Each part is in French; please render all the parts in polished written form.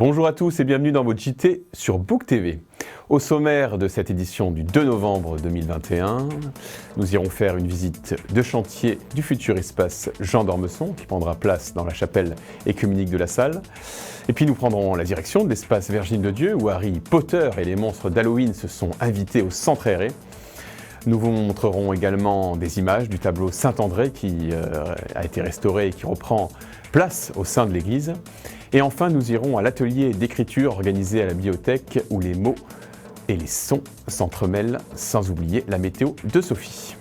Bonjour à tous et bienvenue dans votre JT sur Book TV. Au sommaire de cette édition du 2 novembre 2021, nous irons faire une visite de chantier du futur espace Jean d'Ormesson qui prendra place dans la chapelle œcuménique de la Salle. Et puis nous prendrons la direction de l'espace Virginie de Dieu où Harry Potter et les monstres d'Halloween se sont invités au centre aéré. Nous vous montrerons également des images du tableau Saint-André qui a été restauré et qui reprend place au sein de l'église. Et enfin, nous irons à l'atelier d'écriture organisé à la bibliothèque où les mots et les sons s'entremêlent, sans oublier la météo de Sophie.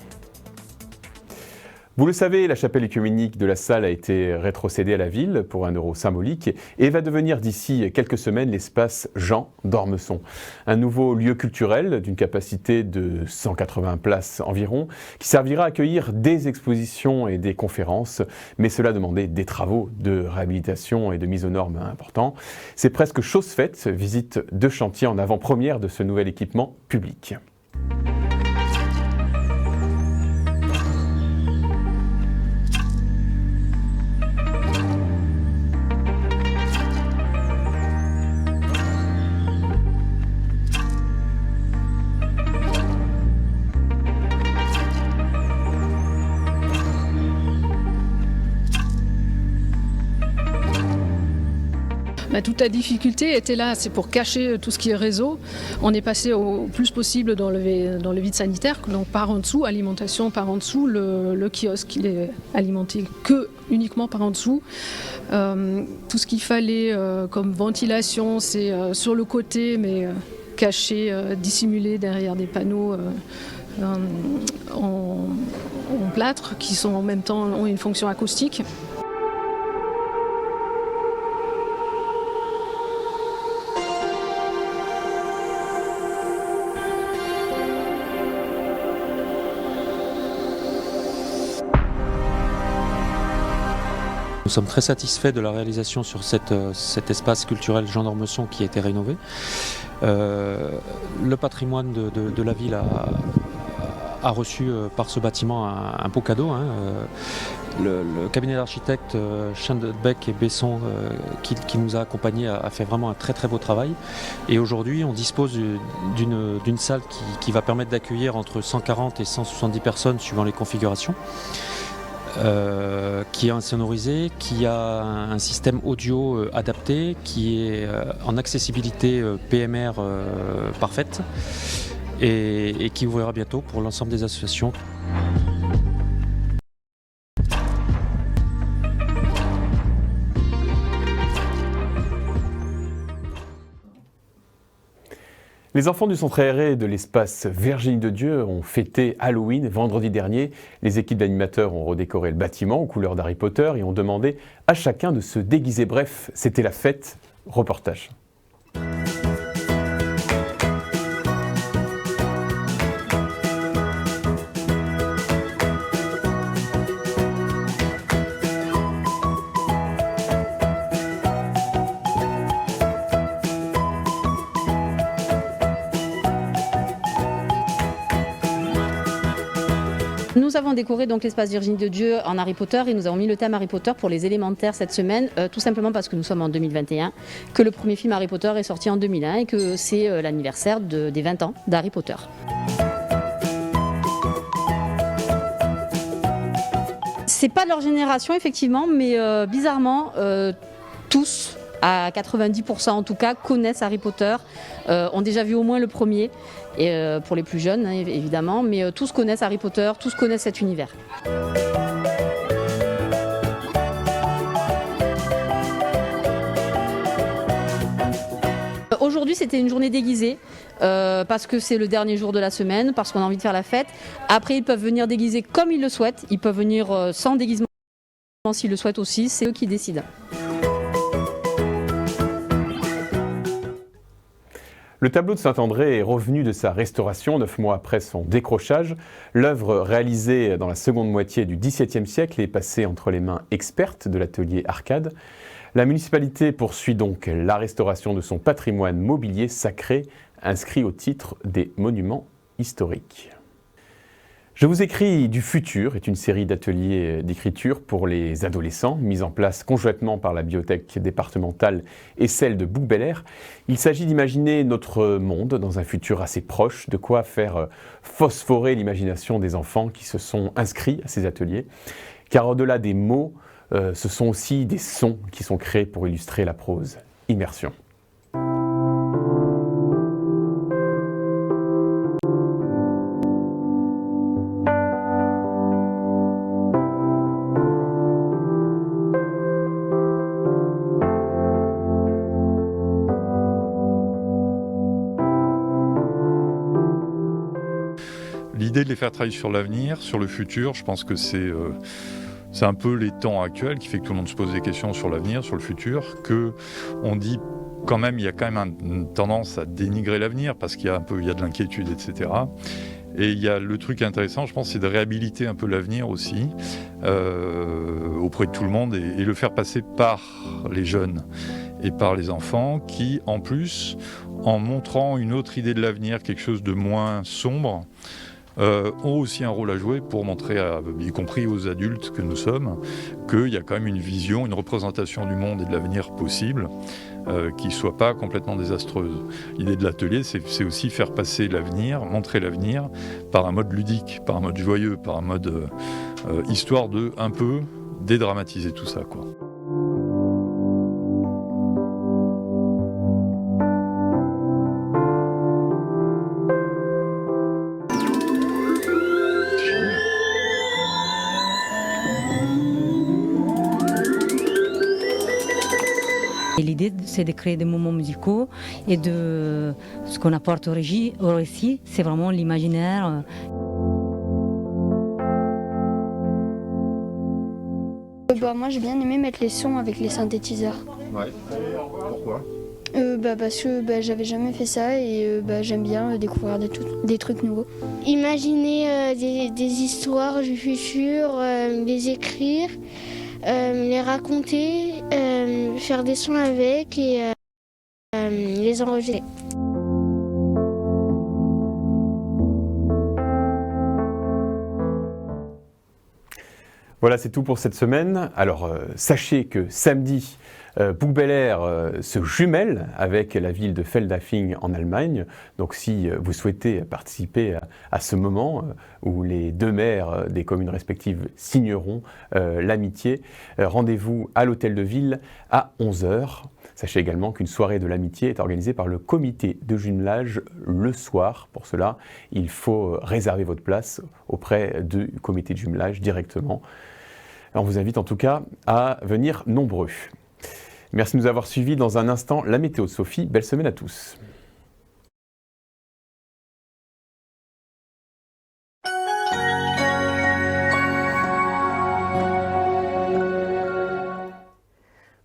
Vous le savez, la chapelle œcuménique de la Salle a été rétrocédée à la ville pour un euro symbolique et va devenir d'ici quelques semaines l'espace Jean d'Ormesson. Un nouveau lieu culturel d'une capacité de 180 places environ qui servira à accueillir des expositions et des conférences, mais cela demandait des travaux de réhabilitation et de mise aux normes importants. C'est presque chose faite, visite de chantier en avant-première de ce nouvel équipement public. Toute la difficulté était là, c'est pour cacher tout ce qui est réseau. On est passé au plus possible dans le vide sanitaire, donc par en dessous, alimentation par en dessous, le kiosque il est alimenté uniquement par en dessous. Tout ce qu'il fallait comme ventilation, c'est sur le côté, mais caché, dissimulé derrière des panneaux en plâtre qui sont en même temps ont une fonction acoustique. Nous sommes très satisfaits de la réalisation sur cet espace culturel Jean d'Ormesson qui a été rénové. Le patrimoine de la ville a reçu par ce bâtiment un beau cadeau. Le cabinet d'architectes Schindelbeck et Besson qui nous a accompagnés a fait vraiment un très très beau travail. Et aujourd'hui on dispose d'une salle qui va permettre d'accueillir entre 140 et 170 personnes suivant les configurations. Qui est insonorisé, qui a un système audio adapté, qui est en accessibilité PMR parfaite et qui ouvrira bientôt pour l'ensemble des associations. Les enfants du centre aéré de l'espace Virginie de Dieu ont fêté Halloween vendredi dernier. Les équipes d'animateurs ont redécoré le bâtiment aux couleurs d'Harry Potter et ont demandé à chacun de se déguiser. Bref, c'était la fête. Reportage. Nous avons décoré donc l'espace Virginie de Dieu en Harry Potter et nous avons mis le thème Harry Potter pour les élémentaires cette semaine, tout simplement parce que nous sommes en 2021, que le premier film Harry Potter est sorti en 2001 et que c'est l'anniversaire des 20 ans d'Harry Potter. C'est pas de leur génération effectivement, mais bizarrement tous, à 90% en tout cas, connaissent Harry Potter, ont déjà vu au moins le premier, et pour les plus jeunes évidemment, mais tous connaissent Harry Potter, tous connaissent cet univers. Aujourd'hui c'était une journée déguisée, parce que c'est le dernier jour de la semaine, parce qu'on a envie de faire la fête. Après ils peuvent venir déguiser comme ils le souhaitent, ils peuvent venir sans déguisement s'ils le souhaitent aussi, c'est eux qui décident. Le tableau de Saint-André est revenu de sa restauration 9 mois après son décrochage. L'œuvre réalisée dans la seconde moitié du XVIIe siècle est passée entre les mains expertes de l'atelier Arcade. La municipalité poursuit donc la restauration de son patrimoine mobilier sacré inscrit au titre des monuments historiques. Je vous écris du futur est une série d'ateliers d'écriture pour les adolescents, mise en place conjointement par la bibliothèque départementale et celle de Bouc-Bel-Air. Il s'agit d'imaginer notre monde dans un futur assez proche, de quoi faire phosphorer l'imagination des enfants qui se sont inscrits à ces ateliers. Car au-delà des mots, ce sont aussi des sons qui sont créés pour illustrer la prose. Immersion. L'idée de les faire travailler sur l'avenir, sur le futur, je pense que c'est un peu les temps actuels qui fait que tout le monde se pose des questions sur l'avenir, sur le futur, que on dit quand même, il y a quand même une tendance à dénigrer l'avenir parce qu'il y a de l'inquiétude, etc. Et il y a le truc intéressant, je pense, c'est de réhabiliter un peu l'avenir aussi auprès de tout le monde et le faire passer par les jeunes et par les enfants qui, en plus, en montrant une autre idée de l'avenir, quelque chose de moins sombre, ont aussi un rôle à jouer pour montrer, y compris aux adultes que nous sommes, qu'il y a quand même une vision, une représentation du monde et de l'avenir possible qui ne soit pas complètement désastreuse. L'idée de l'atelier, c'est aussi faire passer l'avenir, montrer l'avenir par un mode ludique, par un mode joyeux, par un mode histoire de un peu dédramatiser tout ça, quoi. Et l'idée, c'est de créer des moments musicaux et de ce qu'on apporte au récit, c'est vraiment l'imaginaire. Moi j'ai bien aimé mettre les sons avec les synthétiseurs. Ouais. Pourquoi ? Parce que j'avais jamais fait ça et j'aime bien découvrir des trucs nouveaux. Imaginer des histoires du futur, les écrire, les raconter, faire des sons avec et les enregistrer. Voilà, c'est tout pour cette semaine. Alors, sachez que samedi, Bouc-Bel-Air se jumelle avec la ville de Feldafing en Allemagne. Donc si vous souhaitez participer à ce moment où les deux maires des communes respectives signeront l'amitié, rendez-vous à l'hôtel de ville à 11h. Sachez également qu'une soirée de l'amitié est organisée par le comité de jumelage le soir. Pour cela, il faut réserver votre place auprès du comité de jumelage directement. On vous invite en tout cas à venir nombreux. Merci de nous avoir suivis. Dans un instant, la météo de Sophie. Belle semaine à tous.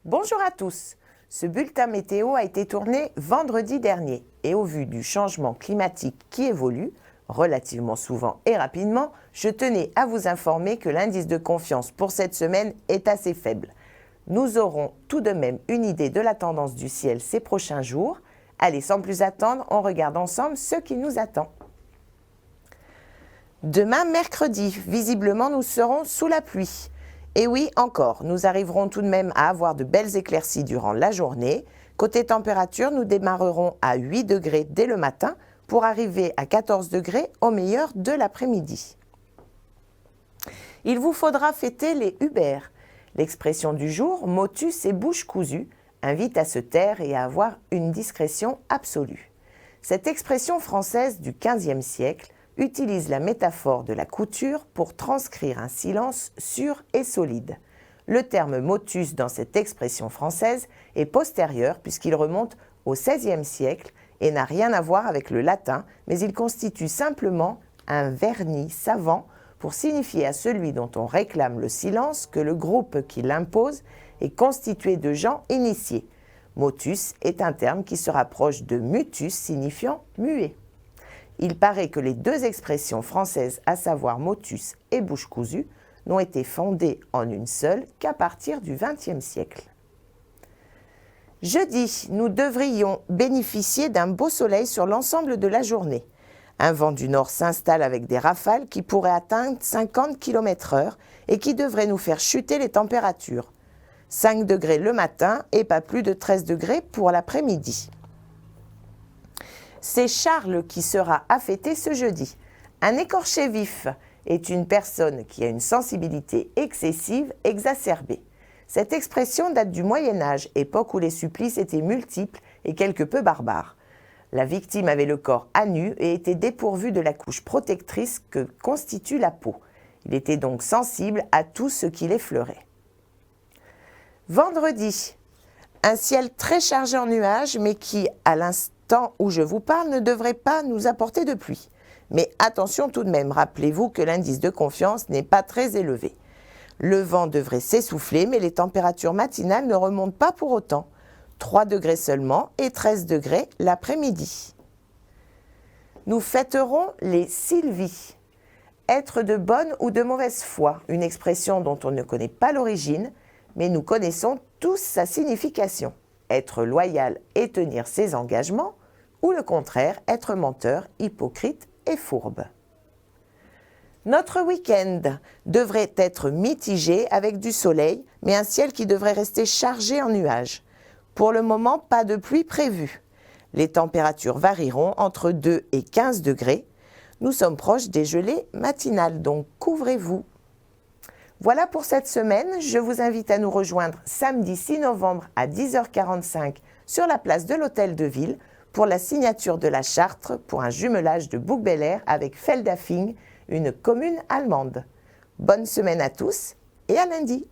Bonjour à tous. Ce bulletin météo a été tourné vendredi dernier et au vu du changement climatique qui évolue, relativement souvent et rapidement, je tenais à vous informer que l'indice de confiance pour cette semaine est assez faible. Nous aurons tout de même une idée de la tendance du ciel ces prochains jours. Allez, sans plus attendre, on regarde ensemble ce qui nous attend. Demain, mercredi, visiblement, nous serons sous la pluie. Et oui, encore, nous arriverons tout de même à avoir de belles éclaircies durant la journée. Côté température, nous démarrerons à 8 degrés dès le matin pour arriver à 14 degrés au meilleur de l'après-midi. Il vous faudra fêter les Hubert. L'expression du jour, motus et bouche cousue, invite à se taire et à avoir une discrétion absolue. Cette expression française du XVe siècle utilise la métaphore de la couture pour transcrire un silence sûr et solide. Le terme motus dans cette expression française est postérieur puisqu'il remonte au XVIe siècle et n'a rien à voir avec le latin, mais il constitue simplement un vernis savant pour signifier à celui dont on réclame le silence que le groupe qui l'impose est constitué de gens initiés. Motus est un terme qui se rapproche de mutus signifiant muet. Il paraît que les deux expressions françaises, à savoir motus et bouche cousue, n'ont été fondées en une seule qu'à partir du XXe siècle. Jeudi, nous devrions bénéficier d'un beau soleil sur l'ensemble de la journée. Un vent du nord s'installe avec des rafales qui pourraient atteindre 50 km/h et qui devraient nous faire chuter les températures. 5 degrés le matin et pas plus de 13 degrés pour l'après-midi. C'est Charles qui sera affêté ce jeudi. Un écorché vif est une personne qui a une sensibilité excessive exacerbée. Cette expression date du Moyen-Âge, époque où les supplices étaient multiples et quelque peu barbares. La victime avait le corps à nu et était dépourvue de la couche protectrice que constitue la peau. Il était donc sensible à tout ce qui l'effleurait. Vendredi, un ciel très chargé en nuages, mais qui, à l'instant où je vous parle, ne devrait pas nous apporter de pluie. Mais attention tout de même, rappelez-vous que l'indice de confiance n'est pas très élevé. Le vent devrait s'essouffler, mais les températures matinales ne remontent pas pour autant. 3 degrés seulement et 13 degrés l'après-midi. Nous fêterons les Sylvies. Être de bonne ou de mauvaise foi, une expression dont on ne connaît pas l'origine, mais nous connaissons tous sa signification. Être loyal et tenir ses engagements, ou le contraire, être menteur, hypocrite et fourbe. Notre week-end devrait être mitigé avec du soleil, mais un ciel qui devrait rester chargé en nuages. Pour le moment, pas de pluie prévue. Les températures varieront entre 2 et 15 degrés. Nous sommes proches des gelées matinales, donc couvrez-vous. Voilà pour cette semaine. Je vous invite à nous rejoindre samedi 6 novembre à 10h45 sur la place de l'Hôtel de Ville pour la signature de la charte pour un jumelage de Bouc-Bel-Air avec Feldafing, une commune allemande. Bonne semaine à tous et à lundi.